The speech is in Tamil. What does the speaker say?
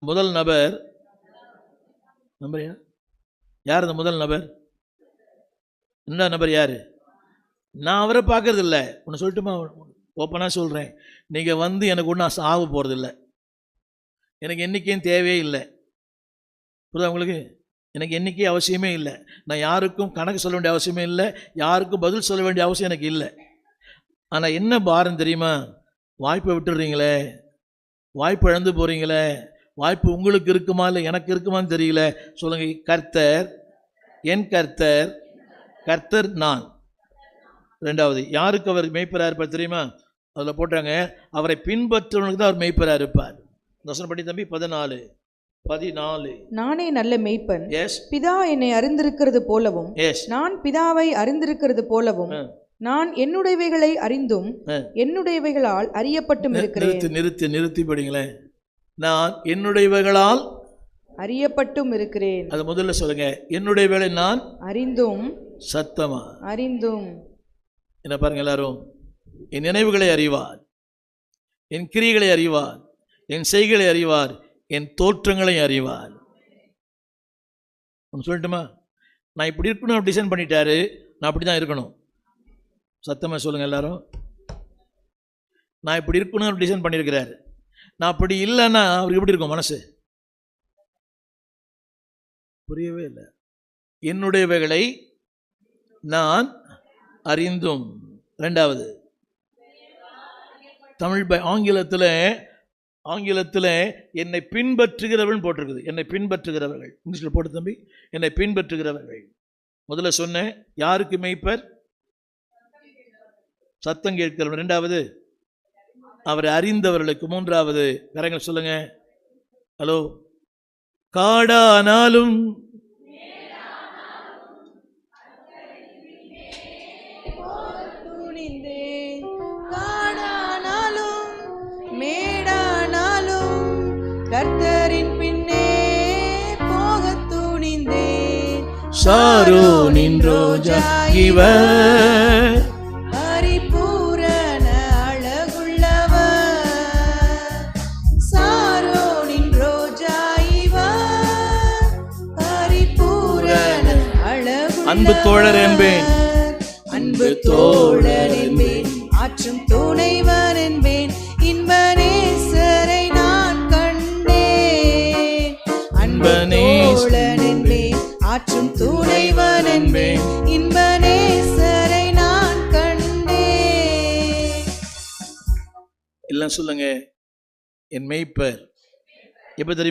முதல் நபர் யார்? அந்த முதல் நபர் ரெண்டாவது நபர் யாரு? நான் அவரை பார்க்கறது இல்லை. ஒன்று சொல்லட்டுமா? ஓப்பனாக சொல்கிறேன், நீங்கள் வந்து எனக்கு ஒன்றும் ஆக போகிறது இல்லை. எனக்கு எண்ணிக்கையும் தேவையே இல்லை. புரியுதா உங்களுக்கு? எனக்கு எண்ணிக்கை அவசியமே இல்லை. நான் யாருக்கும் கணக்கு சொல்ல வேண்டிய அவசியமே இல்லை. யாருக்கும் பதில் சொல்ல வேண்டிய அவசியம் எனக்கு இல்லை. ஆனால் என்ன பாரம் தெரியுமா? வாய்ப்பை விட்டுடுறீங்களே, வாய்ப்பு இழந்து போகிறீங்களே. வாய்ப்பு உங்களுக்கு இருக்குமா இல்லை எனக்கு இருக்குமான்னு தெரியல. சொல்லுங்க, கர்த்தர் என் கர்த்தர், கர்த்தர் நான். ரெண்டாவது, யாருக்கு அவர் மேய்ப்பராக இருப்பார் தெரியுமா? அதில் போட்டாங்க, அவரை பின்பற்றுவனுக்கு தான் அவர் மேய்ப்பராக இருப்பார். வசனம் படி தம்பி. 14 நானே நல்ல மேய்ப்பன், எஸ், பிதா என்னை அறிந்திருக்கிறது போலவும், எஸ், நான் பிதாவை அறிந்திருக்கிறது போலவும், நான் என்னுடையவைகளை அறிந்தும் என்னுடையவைகளால் அறியப்பட்டும் இருக்கிறேன். நிறுத்தி படிங்களேன். நான் என்னுடையவைகளால் அறியப்பட்டும் இருக்கிறேன். அது முதல்ல சொல்லுங்க. என்னுடையவைகளை நான் அறிந்தும். சத்தமா அறிந்தும். என்ன பாருங்க எல்லாரும். என் நினைவுகளை அறிவார், என் கிரியைகளை அறிவார், என் செய்களை அறிவார், என் தோற்றங்களை அறிவார். ஒன்று சொல்லட்டுமா? நான் இப்படி இருக்கணும் டிசைன் பண்ணிட்டாரு, நான் அப்படி தான் இருக்கணும். சத்தமாக சொல்லுங்கள் எல்லாரும். நான் இப்படி இருக்கணும் டிசைன் பண்ணியிருக்கிறாரு. நான் அப்படி இல்லைன்னா அவருக்கு எப்படி இருக்கும் மனசு? புரியவே இல்லை. என்னுடையவைகளை நான் அறிந்தும். ரெண்டாவது, தமிழ் ஆங்கிலத்தில் என்னை பின்பற்றுகிறவர்கள் போட்டிருக்குது. என்னை பின்பற்றுகிறவர்கள். இங்கிலீஷில் போட்டு தம்பி. என்னை பின்பற்றுகிறவர்கள். முதல்ல சொன்னேன், யாருக்கு மேய்ப்பர்? சத்தம் கேட்கிறவர்கள். ரெண்டாவது, அவரை அறிந்தவர்களுக்கு. மூன்றாவது, கரங்கள் சொல்லுங்க. ஹலோ. காடானாலும் கர்த்தரின் பின்னே போக துணிந்தேன். சாரோனின் ரோஜா இவர், பரிபூரண அழகுள்ளவர். சாரோனின் ரோஜா இவர், பரிபூரண அழகுள்ளவர். அன்பு தோழர் என்பேன், அன்பு தோழர் என்பேன், ஆற்றும் துணைவர் என்பேன், இன்பநேசரை நான் கண்டேன். அன்பு தோழர் என்பேன், ஆற்றும் துணைவர் என்பேன், இன்பநேசரை நான் கண்டேன். எல்லாம் சொல்லுங்க. என் மேய்ப்பர் எப்ப தெரியும்?